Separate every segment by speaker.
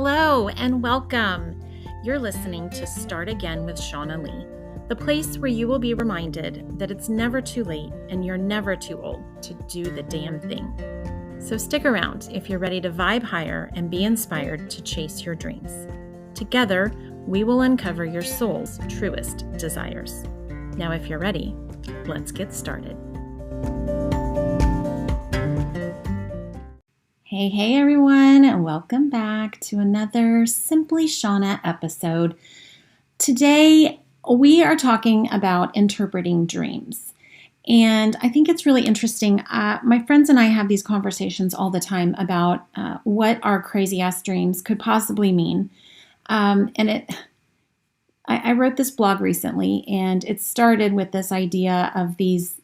Speaker 1: Hello and welcome. You're listening to Start Again with Shaunna Lee, the place where you will be reminded that it's never too late and you're never too old to do the damn thing. So stick around if you're ready to vibe higher and be inspired to chase your dreams. Together, we will uncover your soul's truest desires. Now, if you're ready, let's get started. Hey everyone, and welcome back to another Simply Shaunna episode. Today, we are talking about interpreting dreams. And I think it's really interesting. My friends and I have these conversations all the time about what our crazy-ass dreams could possibly mean. I wrote this blog recently, and it started with this idea of these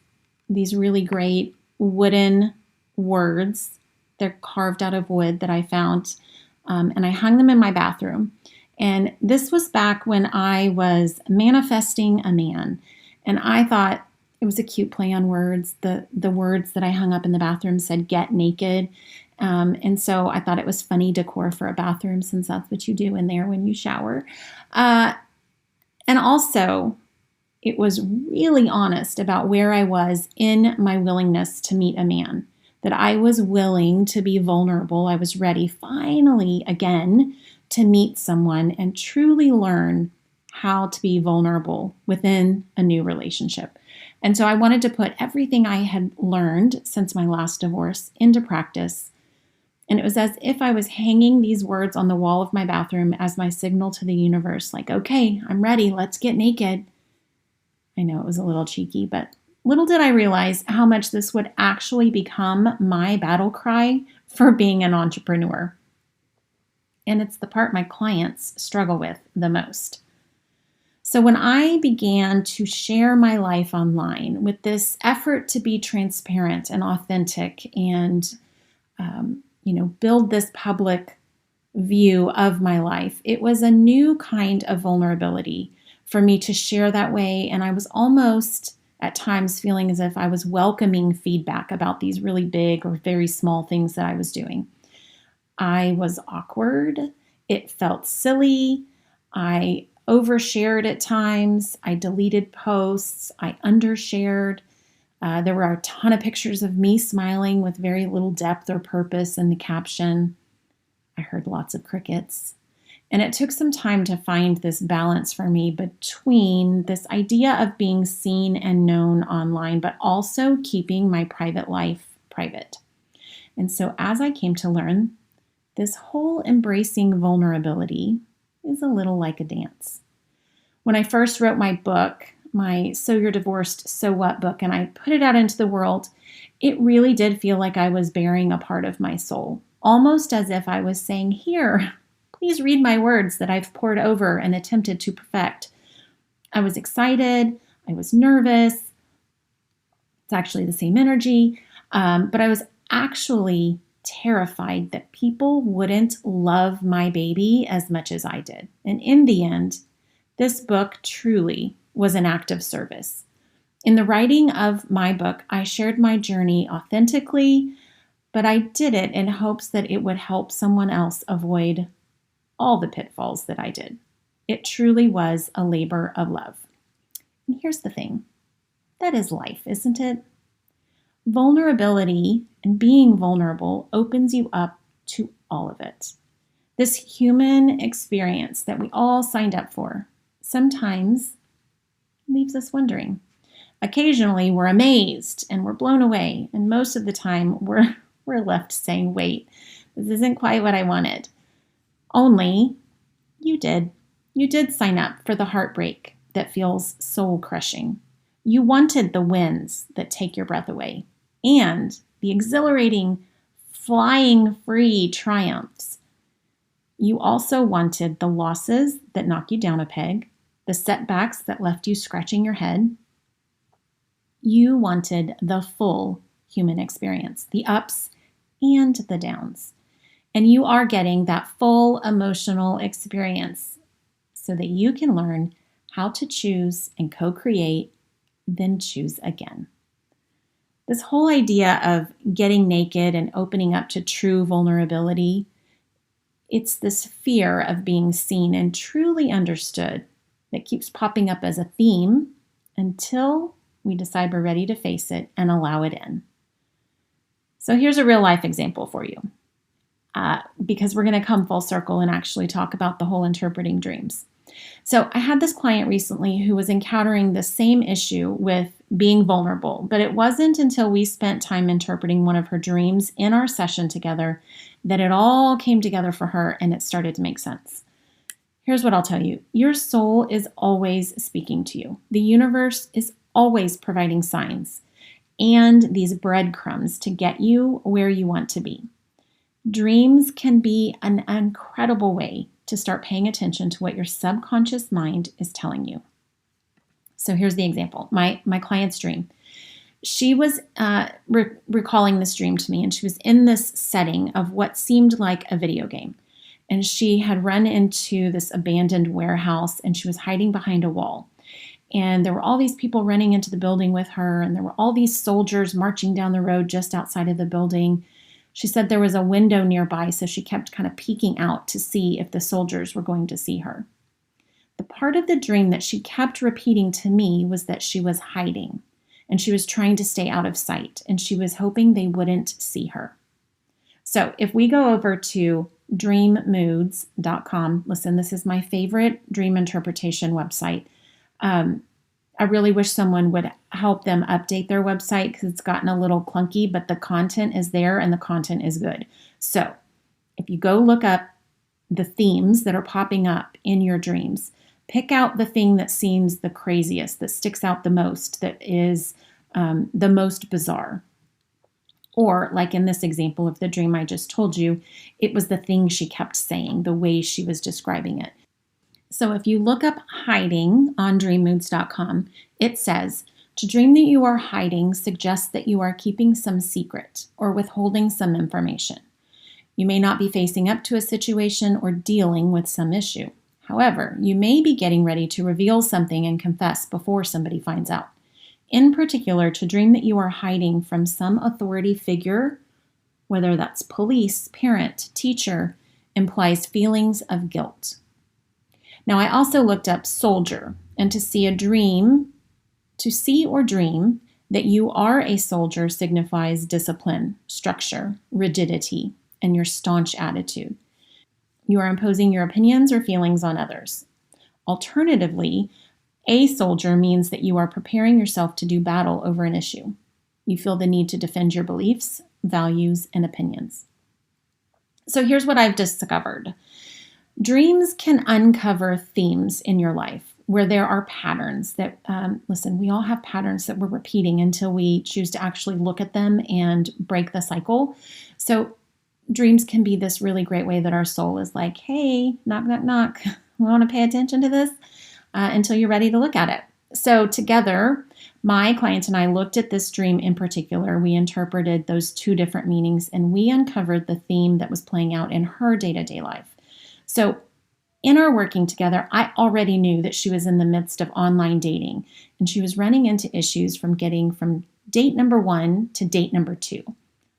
Speaker 1: really great wooden words. They're carved out of wood that I found, and I hung them in my bathroom. And this was back when I was manifesting a man, and I thought it was a cute play on words. The words that I hung up in the bathroom said "get naked," and so I thought it was funny decor for a bathroom, since that's what you do in there when you shower. And also, it was really honest about where I was in my willingness to meet a man. That I was willing to be vulnerable. I was ready finally again to meet someone and truly learn how to be vulnerable within a new relationship. And so I wanted to put everything I had learned since my last divorce into practice. And it was as if I was hanging these words on the wall of my bathroom as my signal to the universe, like, okay, I'm ready, let's get naked. I know it was a little cheeky, but little did I realize how much this would actually become my battle cry for being an entrepreneur. And it's the part my clients struggle with the most. So when I began to share my life online with this effort to be transparent and authentic and, build this public view of my life, it was a new kind of vulnerability for me to share that way. And I was almost at times feeling as if I was welcoming feedback about these really big or very small things that I was doing. I was awkward. It felt silly. I overshared at times. I deleted posts. I undershared. There were a ton of pictures of me smiling with very little depth or purpose in the caption. I heard lots of crickets. And it took some time to find this balance for me between this idea of being seen and known online, but also keeping my private life private. And so as I came to learn, this whole embracing vulnerability is a little like a dance. When I first wrote my book, my So You're Divorced, So What book, and I put it out into the world, it really did feel like I was bearing a part of my soul, almost as if I was saying, here, please read my words that I've poured over and attempted to perfect. I was excited. I was nervous. It's actually the same energy. But I was actually terrified that people wouldn't love my baby as much as I did. And in the end, this book truly was an act of service. In the writing of my book, I shared my journey authentically, but I did it in hopes that it would help someone else avoid all the pitfalls that I did. It truly was a labor of love. And here's the thing. That is life, isn't it? Vulnerability and being vulnerable opens you up to all of it. This human experience that we all signed up for sometimes leaves us wondering. Occasionally, we're amazed and we're blown away. And most of the time, we're left saying, wait, this isn't quite what I wanted. Only you did. You did sign up for the heartbreak that feels soul-crushing. You wanted the wins that take your breath away and the exhilarating, flying free triumphs. You also wanted the losses that knock you down a peg, the setbacks that left you scratching your head. You wanted the full human experience, the ups and the downs. And you are getting that full emotional experience so that you can learn how to choose and co-create, then choose again. This whole idea of getting naked and opening up to true vulnerability It's this fear of being seen and truly understood that keeps popping up as a theme until we decide we're ready to face it and allow it in. So here's a real life example for you, because we're going to come full circle and actually talk about the whole interpreting dreams. So I had this client recently who was encountering the same issue with being vulnerable, but it wasn't until we spent time interpreting one of her dreams in our session together that it all came together for her and it started to make sense. Here's what I'll tell you. Your soul is always speaking to you. The universe is always providing signs and these breadcrumbs to get you where you want to be. Dreams can be an incredible way to start paying attention to what your subconscious mind is telling you. So here's the example. My client's dream. She was recalling this dream to me, and she was in this setting of what seemed like a video game. And she had run into this abandoned warehouse, and she was hiding behind a wall. And there were all these people running into the building with her, and there were all these soldiers marching down the road just outside of the building. She said there was a window nearby, so she kept kind of peeking out to see if the soldiers were going to see her. The part of the dream that she kept repeating to me was that she was hiding, and she was trying to stay out of sight, and she was hoping they wouldn't see her. So if we go over to dreammoods.com, listen, this is my favorite dream interpretation website. I really wish someone would help them update their website because it's gotten a little clunky, but the content is there and the content is good. So if you go look up the themes that are popping up in your dreams, pick out the thing that seems the craziest, that sticks out the most, that is the most bizarre. Or like in this example of the dream I just told you, it was the thing she kept saying, the way she was describing it. So if you look up hiding on dreammoods.com, it says, to dream that you are hiding suggests that you are keeping some secret or withholding some information. You may not be facing up to a situation or dealing with some issue. However, you may be getting ready to reveal something and confess before somebody finds out. In particular, to dream that you are hiding from some authority figure, whether that's police, parent, teacher, implies feelings of guilt. Now, I also looked up soldier, and to see or dream that you are a soldier signifies discipline, structure, rigidity, and your staunch attitude. You are imposing your opinions or feelings on others. Alternatively, a soldier means that you are preparing yourself to do battle over an issue. You feel the need to defend your beliefs, values, and opinions. So here's what I've discovered. Dreams can uncover themes in your life where there are patterns that, listen, we all have patterns that we're repeating until we choose to actually look at them and break the cycle. So dreams can be this really great way that our soul is like, hey, knock, knock, knock. We want to pay attention to this until you're ready to look at it. So together, my client and I looked at this dream in particular. We interpreted those two different meanings, and we uncovered the theme that was playing out in her day-to-day life. So in our working together, I already knew that she was in the midst of online dating, and she was running into issues from getting from date number 1 to date number 2.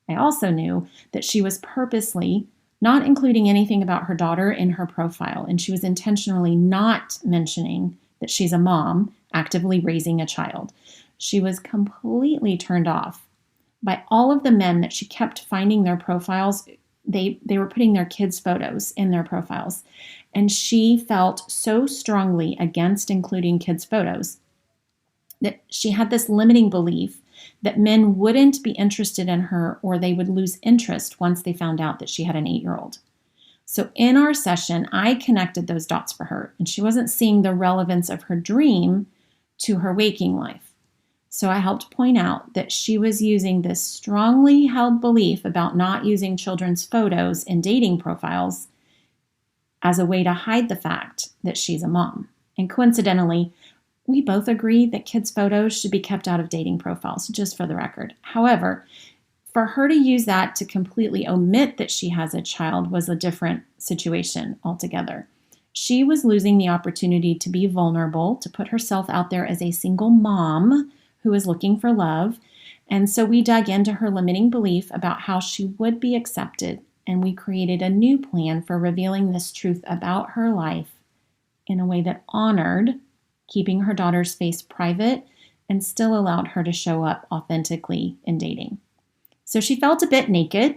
Speaker 1: I also knew that she was purposely not including anything about her daughter in her profile, and she was intentionally not mentioning that she's a mom actively raising a child. She was completely turned off by all of the men that she kept finding their profiles. They were putting their kids' photos in their profiles, and she felt so strongly against including kids' photos that she had this limiting belief that men wouldn't be interested in her, or they would lose interest once they found out that she had an 8-year-old. So in our session, I connected those dots for her, and she wasn't seeing the relevance of her dream to her waking life. So I helped point out that she was using this strongly held belief about not using children's photos in dating profiles as a way to hide the fact that she's a mom. And coincidentally, we both agree that kids' photos should be kept out of dating profiles, just for the record. However, for her to use that to completely omit that she has a child was a different situation altogether. She was losing the opportunity to be vulnerable, to put herself out there as a single mom who is looking for love. And so we dug into her limiting belief about how she would be accepted and we created a new plan for revealing this truth about her life in a way that honored keeping her daughter's face private and still allowed her to show up authentically in dating. So she felt a bit naked,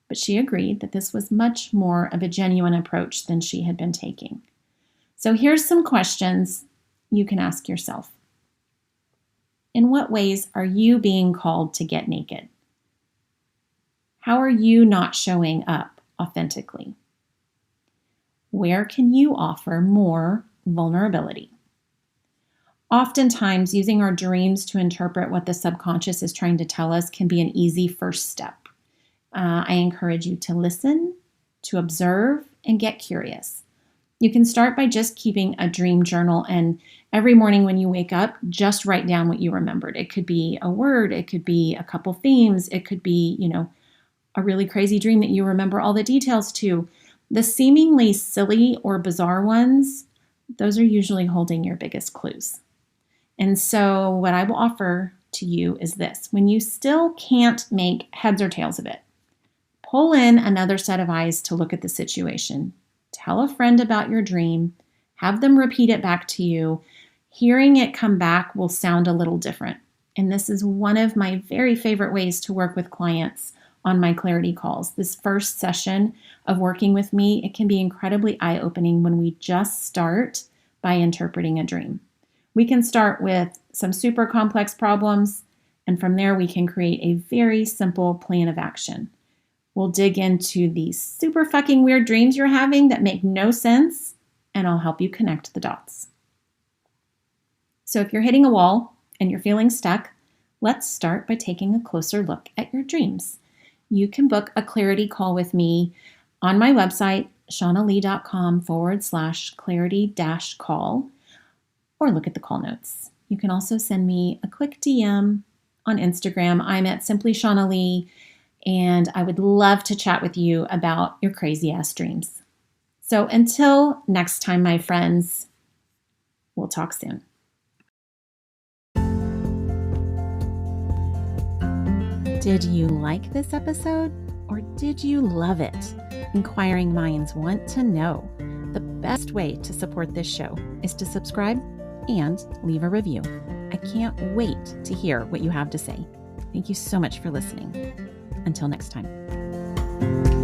Speaker 1: but she agreed that this was much more of a genuine approach than she had been taking. So here's some questions you can ask yourself. In what ways are you being called to get naked? How are you not showing up authentically? Where can you offer more vulnerability? Oftentimes, using our dreams to interpret what the subconscious is trying to tell us can be an easy first step. I encourage you to listen, to observe, and get curious. You can start by just keeping a dream journal, and every morning when you wake up, just write down what you remembered. It could be a word, it could be a couple themes, it could be, a really crazy dream that you remember all the details to. The seemingly silly or bizarre ones, those are usually holding your biggest clues. And so what I will offer to you is this. When you still can't make heads or tails of it, pull in another set of eyes to look at the situation. Tell a friend about your dream. Have them repeat it back to you. Hearing it come back will sound a little different. And this is one of my very favorite ways to work with clients on my clarity calls. This first session of working with me, it can be incredibly eye-opening when we just start by interpreting a dream. We can start with some super complex problems, and from there we can create a very simple plan of action. We'll dig into these super fucking weird dreams you're having that make no sense, and I'll help you connect the dots. So if you're hitting a wall and you're feeling stuck, let's start by taking a closer look at your dreams. You can book a clarity call with me on my website, SimplyShaunna.com/clarity-call, or look at the call notes. You can also send me a quick DM on Instagram. I'm at SimplyShaunna, and I would love to chat with you about your crazy ass dreams. So until next time, my friends, we'll talk soon. Did you like this episode, or did you love it? Inquiring minds want to know. The best way to support this show is to subscribe and leave a review. I can't wait to hear what you have to say. Thank you so much for listening. Until next time.